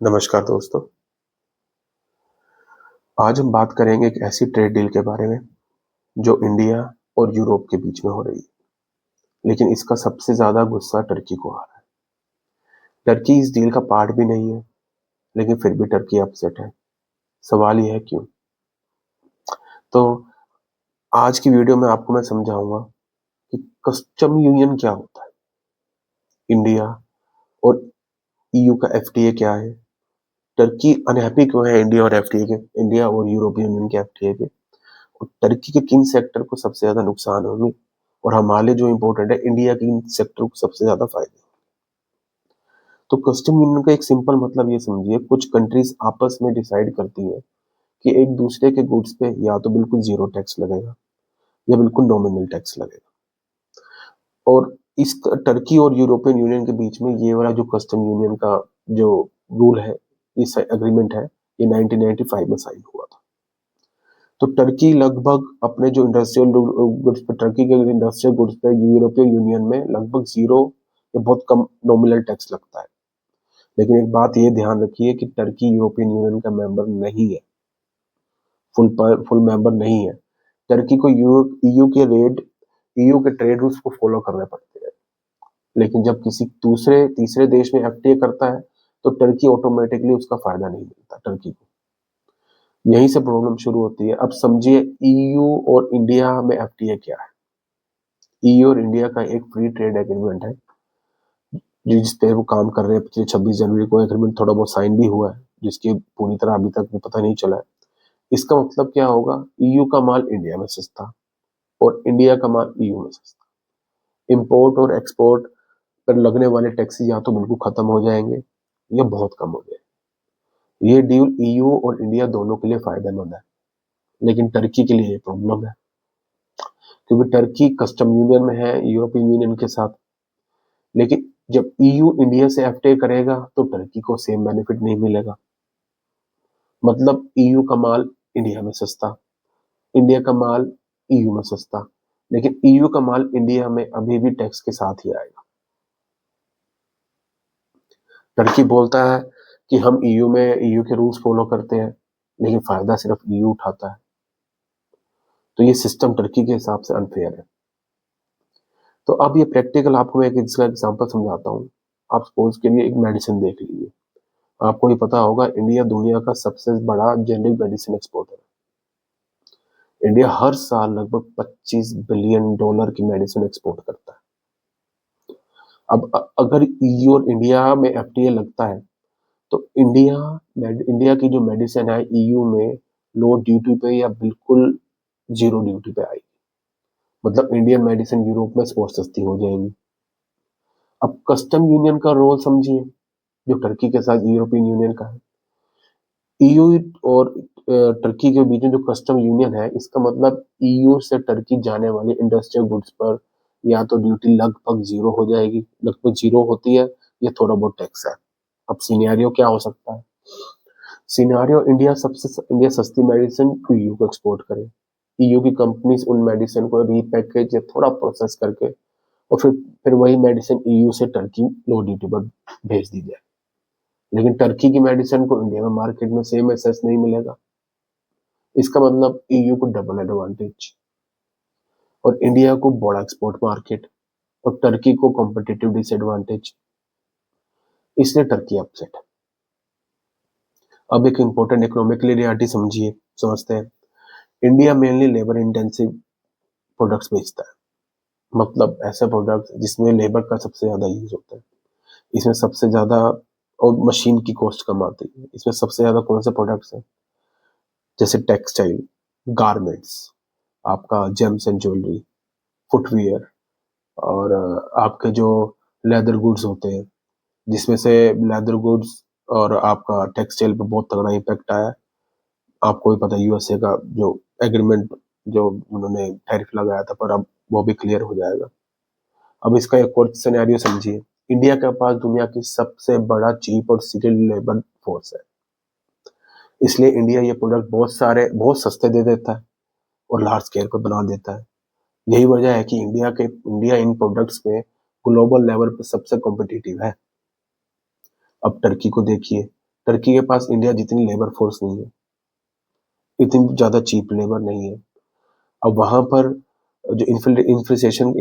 नमस्कार दोस्तों। आज हम बात करेंगे एक ऐसी ट्रेड डील के बारे में जो इंडिया और यूरोप के बीच में हो रही है। लेकिन इसका सबसे ज्यादा गुस्सा टर्की को आ रहा है। टर्की इस डील का पार्ट भी नहीं है, लेकिन फिर भी टर्की अपसेट है। सवाल यह है क्यों। तो आज की वीडियो में आपको मैं समझाऊंगा कि कस्टम यूनियन क्या होता है, इंडिया और ईयू का एफटीए क्या है, टर्की अनहैप्पी क्यों है इंडिया और एफटीए के, इंडिया और यूरोपियन यूनियन के एफटीए के, और टर्की के किन सेक्टर को सबसे ज्यादा नुकसान होगी और हमारे लिए जो इम्पोर्टेंट है इंडिया के इन सेक्टर को सबसे ज्यादा फायदे। तो कस्टम यूनियन का एक सिंपल मतलब ये समझिए, कुछ कंट्रीज आपस में डिसाइड करती है कि एक दूसरे के गुड्स पे या तो बिल्कुल जीरो टैक्स लगेगा या बिल्कुल नॉमिनल टैक्स लगेगा। और इस टर्की और यूरोपियन यूनियन के बीच में ये वाला जो कस्टम यूनियन का जो रूल है, इस एग्रीमेंट है, ये 1995 में साइन हुआ था। तो टर्की लगभग अपने जो इंडस्ट्रियल गुड्स पे, टर्की के इंडस्ट्रियल गुड्स पे यूरोपियन यूनियन में लगभग जीरो या बहुत कम नॉमिनल टैक्स लगता है। लेकिन एक बात ये ध्यान रखिए कि टर्की यूरोपियन यूनियन का मेंबर नहीं है, फुल मेंबर नहीं है। टर्की को ईयू के ट्रेड रूल्स को फॉलो करने पड़ते हैं। लेकिन जब किसी दूसरे तीसरे देश में एफटीए करता है तो टर्की ऑटोमेटिकली उसका फायदा नहीं मिलता टर्की को। यहीं से प्रॉब्लम शुरू होती है। अब समझिए ईयू और इंडिया में एफटीए क्या है। ईयू और इंडिया का एक फ्री ट्रेड एग्रीमेंट है जिस पे वो काम कर रहे हैं। पिछले 26 जनवरी को एग्रीमेंट थोड़ा बहुत साइन भी हुआ है, जिसकी पूरी तरह अभी तक भी पता नहीं चला है। इसका मतलब क्या होगा, ईयू का माल इंडिया में सस्ता और इंडिया का माल ईयू में सस्ता। इंपोर्ट और एक्सपोर्ट पर लगने वाले टैक्स या तो बिल्कुल खत्म हो जाएंगे या बहुत कम हो जाएंगे। ये डील ईयू और इंडिया दोनों के लिए फायदेमंद है, लेकिन टर्की के लिए ये प्रॉब्लम है, क्योंकि टर्की कस्टम यूनियन में है यूरोपियन यूनियन के साथ। लेकिन जब ईयू इंडिया से एफटीए करेगा तो टर्की को सेम बेनिफिट नहीं मिलेगा। मतलब ईयू का माल इंडिया में सस्ता, इंडिया का माल ईयू में सस्ता, लेकिन ईयू का माल इंडिया में अभी भी टैक्स के साथ ही आएगा। टर्की बोलता है कि हम ईयू के रूल्स फॉलो करते हैं, लेकिन फायदा सिर्फ ईयू उठाता है। तो ये सिस्टम टर्की के हिसाब से अनफेयर है। तो अब ये प्रैक्टिकल आपको मैं एक इसका एग्जांपल समझाता हूँ। आप सपोज के लिए एक मेडिसिन देख लीजिए। आपको ये पता होगा इंडिया दुनिया का सबसे बड़ा जेनरिक मेडिसिन एक्सपोर्टर है। इंडिया हर साल लगभग $25 बिलियन की मेडिसिन एक्सपोर्ट करता है। अब अगर ईयू और इंडिया में एफटीए लगता है तो इंडिया की जो मेडिसिन है ईयू में लो ड्यूटी पे या बिल्कुल जीरो ड्यूटी पे आएगी। मतलब इंडियन मेडिसिन यूरोप में और सस्ती हो जाएगी। अब कस्टम यूनियन का रोल समझिए, जो टर्की के साथ यूरोपियन यूनियन का है। ईयू और टर्की के बीच में जो कस्टम यूनियन है, इसका मतलब ईयू से टर्की जाने वाली इंडस्ट्रियल गुड्स पर या तो ड्यूटी लगभग जीरो हो जाएगी, लगभग जीरो होती है, या थोड़ा बहुत टैक्स है। अब सिनेरियो क्या हो सकता है। सिनेरियो इंडिया सस्ती मेडिसिन ईयू को एक्सपोर्ट करे, ईयू की कंपनीज उन मेडिसिन को रीपैकेज या थोड़ा प्रोसेस करके और फिर वही मेडिसिन ईयू से टर्की लो ड्यूटी पर भेज दी जाए। लेकिन टर्की की मेडिसिन को इंडिया में मार्केट में सेम एक्सेस नहीं मिलेगा। इसका मतलब ईयू को डबल एडवांटेज और इंडिया को बड़ा एक्सपोर्ट मार्केट और टर्की को कॉम्पिटिटिव डिसएडवांटेज। इसलिए टर्की अपसेट है। अब एक इंपॉर्टेंट इकोनॉमिकली रियलिटी समझते हैं। India mainly labour intensive products बेचता है। मतलब ऐसे प्रोडक्ट जिसमें लेबर का सबसे ज्यादा यूज होता है। इसमें सबसे ज्यादा और मशीन की कॉस्ट कम आती है। इसमें सबसे ज्यादा कौन से प्रोडक्ट्स हैं, जैसे टेक्सटाइल, गारमेंट्स, आपका जेम्स एंड ज्वेलरी, फुटवियर, और आपके जो लेदर गुड्स होते हैं, जिसमें से लेदर गुड्स और आपका टेक्सटाइल पे बहुत तगड़ा इम्पैक्ट आया। आपको भी पता है यूएसए का जो एग्रीमेंट, जो उन्होंने टैरिफ लगाया था, पर अब वो भी क्लियर हो जाएगा। अब इसका एक और सिनेरियो समझिए। इंडिया के पास दुनिया की सबसे बड़ा चीप और स्किल्ड लेबर फोर्स है। इसलिए इंडिया ये प्रोडक्ट बहुत सस्ते दे देता है और लार्ज स्केल पर बना देता है। यही वजह है कि इंडिया इन प्रोडक्ट्स में ग्लोबल लेवल पर सबसे कॉम्पिटिटिव है। अब टर्की को देखिए, टर्की के पास इंडिया जितनी लेबर फोर्स नहीं है, इतनी ज़्यादा चीप लेबर नहीं है। अब वहाँ पर जो इन्फ्लेशन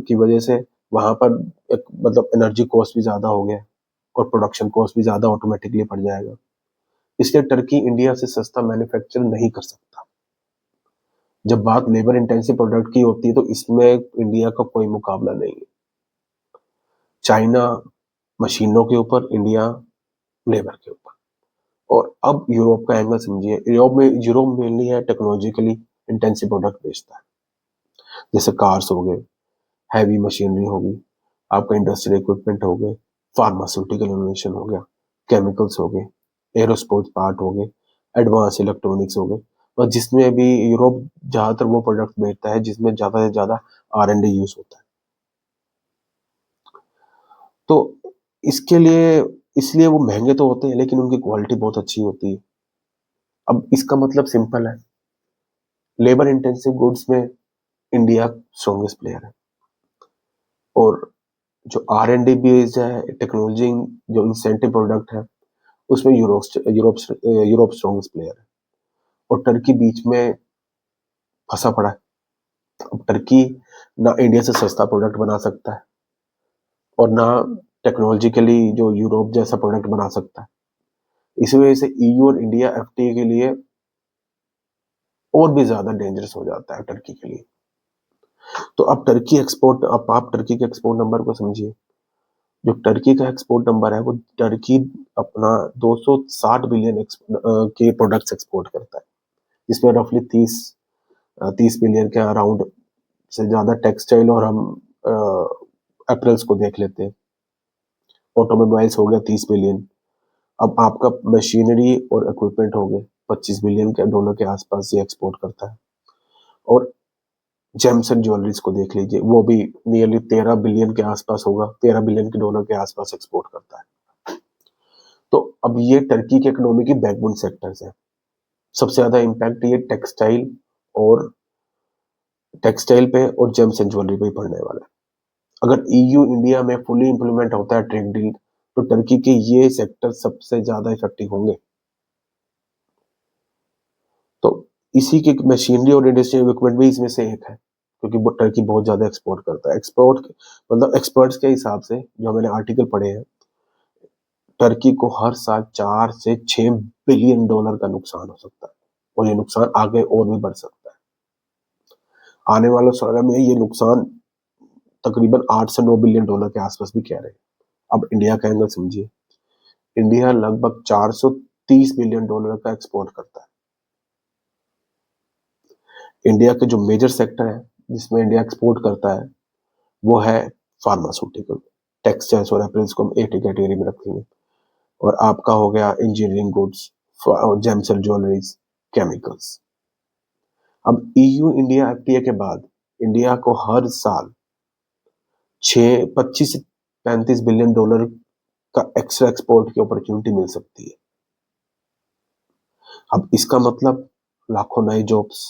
की वजह से वहाँ पर मतलब एनर्जी कॉस्ट भी ज़्यादा हो गया और प्रोडक्शन कॉस्ट भी ज़्यादा ऑटोमेटिकली बढ़ जाएगा। इसलिए टर्की इंडिया से सस्ता मैन्युफैक्चर नहीं कर सकता। जब बात लेबर इंटेंसिव प्रोडक्ट की होती है तो इसमें इंडिया का कोई मुकाबला नहीं है। चाइना मशीनों के ऊपर, इंडिया लेबर के ऊपर। और अब यूरोप का एंगल समझिए। यूरोप मेनली है टेक्नोलॉजिकली इंटेंसिव प्रोडक्ट बेचता है, जैसे कार्स हो गए, हैवी मशीनरी होगी, आपका इंडस्ट्रियल इक्विपमेंट हो गए, फार्मास्यूटिकल इनोवेशन हो गया, केमिकल्स हो गए, एरोस्पेस पार्ट हो गए, एडवांस इलेक्ट्रॉनिक्स हो गए, और जिसमें भी यूरोप ज्यादातर वो प्रोडक्ट बेचता है जिसमें ज्यादा से ज्यादा R&D यूज होता है। तो इसके लिए इसलिए वो महंगे तो होते हैं लेकिन उनकी क्वालिटी बहुत अच्छी होती है। अब इसका मतलब सिंपल है, लेबर इंटेंसिव गुड्स में इंडिया स्ट्रॉन्गेस्ट प्लेयर है, और जो R&D बेस्ड है टेक्नोलॉजी, जो इंसेंटिव प्रोडक्ट है, उसमें यूरोप स्ट्रॉन्गेस्ट प्लेयर है, और टर्की बीच में फंसा पड़ा है। अब टर्की ना इंडिया से सस्ता प्रोडक्ट बना सकता है और ना टेक्नोलॉजिकली जो यूरोप जैसा प्रोडक्ट बना सकता है। इसी वजह से EU और इंडिया FTA के लिए और भी ज्यादा डेंजरस हो जाता है टर्की के लिए। तो अब टर्की एक्सपोर्ट, अब आप टर्की के एक्सपोर्ट नंबर को समझिए। जो टर्की का एक्सपोर्ट नंबर है, वो टर्की अपना 260 बिलियन के प्रोडक्ट्स एक्सपोर्ट करता है, जिसमें रफली 30 बिलियन के अराउंड से ज्यादा टेक्सटाइल, और हम एप्रल्स को देख लेते हैं, ऑटोमोबाइल्स हो गया 30 बिलियन। अब आपका मशीनरी और इक्विपमेंट हो गए 25 बिलियन के डॉलर के आसपास ये एक्सपोर्ट करता है। और जेम्स एंड ज्वेलरीज को देख लीजिए, वो भी नियरली 13 बिलियन के आसपास होगा, 13 बिलियन के डॉलर के आसपास एक्सपोर्ट करता है। तो अब ये टर्की की इकोनॉमी की बैकबोन सेक्टर्स है। सबसे ज्यादा इम्पैक्ट ये टेक्सटाइल पे और जेम्स एंड ज्वेलरी पे ही पड़ने वाला है। अगर EU इंडिया में फुली इंप्लीमेंट होता है ट्रेड डील, तो टर्की के ये सेक्टर सबसे ज्यादा इफेक्टिव होंगे। तो इसी के मशीनरी और इंडस्ट्रियल इक्विपमेंट भी इसमें से एक है, क्योंकि वो टर्की बहुत ज्यादा एक्सपोर्ट करता है। मतलब एक्सपर्ट्स के हिसाब से जो मैंने आर्टिकल पढ़े हैं, टर्की को हर साल 4 से 6 बिलियन डॉलर का नुकसान हो सकता है, और ये नुकसान आगे और भी बढ़ सकता है। आने वाले समय में ये नुकसान तकरीबन 8 से 9 बिलियन डॉलर के आसपास भी कह रहे हैं। अब इंडिया का एंगल समझिए। इंडिया लगभग 430 बिलियन डॉलर का एक्सपोर्ट करता है। इंडिया के जो मेजर सेक्टर है जिसमें इंडिया एक्सपोर्ट करता है, वो है फार्मास्यूटिकल, टेक्सटाइल्स और एपल्स को हम एक ही कैटेगरी में रखेंगे, और आपका हो गया engineering goods, James and jewelleries, chemicals. अब EU इंडिया FTA के बाद इंडिया को हर साल 25 से 35 बिलियन डॉलर का एक्स्ट्रा एक्सपोर्ट की अपॉर्चुनिटी मिल सकती है। अब इसका मतलब लाखों नए जॉब्स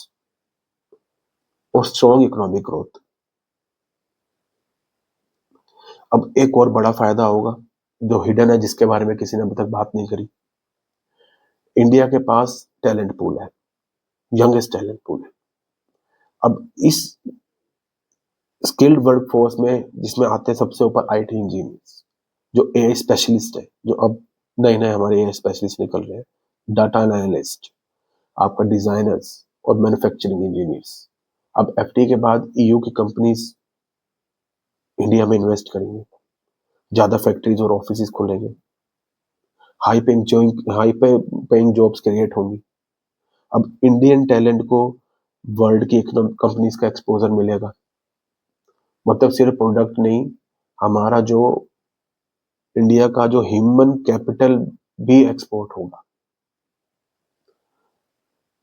और स्ट्रॉन्ग इकोनॉमिक ग्रोथ। अब एक और बड़ा फायदा होगा जो हिडन है, जिसके बारे में किसी ने अभी तक बात नहीं करी। इंडिया के पास टैलेंट पूल है, यंगेस्ट टैलेंट पूल है। अब इस स्किल्ड वर्कफोर्स में जिसमें आते हैं सबसे ऊपर IT इंजीनियर्स, जो AI स्पेशलिस्ट है, जो अब नए नए हमारे AI स्पेशलिस्ट निकल रहे हैं, डाटा एनालिस्ट, आपका डिजाइनर्स और मैन्युफैक्चरिंग इंजीनियर्स। अब FTA के बाद EU की कंपनीज इंडिया में इन्वेस्ट करेंगे, ज्यादा फैक्ट्रीज और ऑफिस खुलेंगे, हाई पेइंग जॉब्स क्रिएट होंगी। अब इंडियन टैलेंट को वर्ल्ड की कंपनीज का एक्सपोजर मिलेगा, मतलब सिर्फ प्रोडक्ट नहीं, हमारा जो इंडिया का जो ह्यूमन कैपिटल भी एक्सपोर्ट होगा।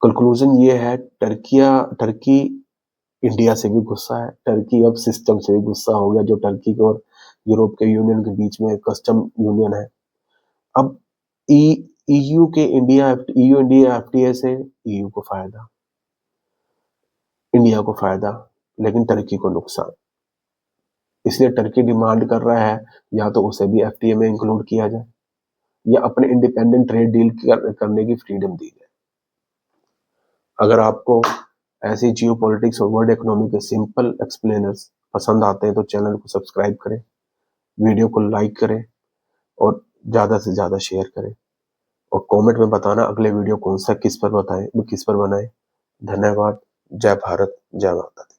कंक्लूजन ये है, टर्की इंडिया से भी गुस्सा है, टर्की अब सिस्टम से भी गुस्सा हो गया, जो टर्की और यूरोप के यूनियन के बीच में कस्टम यूनियन है। अब EU इंडिया FTA से EU को फायदा, इंडिया को फायदा, लेकिन टर्की को नुकसान। इसलिए टर्की डिमांड कर रहा है या तो उसे भी FTA में इंक्लूड किया जाए, या अपने इंडिपेंडेंट ट्रेड डील करने की फ्रीडम दी है। अगर आपको ऐसी जियो पॉलिटिक्स और वर्ल्ड इकोनॉमी के सिंपल एक्सप्लेनर्स पसंद आते हैं तो चैनल को सब्सक्राइब करें, वीडियो को लाइक करें और ज़्यादा से ज़्यादा शेयर करें और कमेंट में बताना अगले वीडियो कौन सा किस पर बताएं, किस पर बनाएं। धन्यवाद। जय भारत, जय माता दी।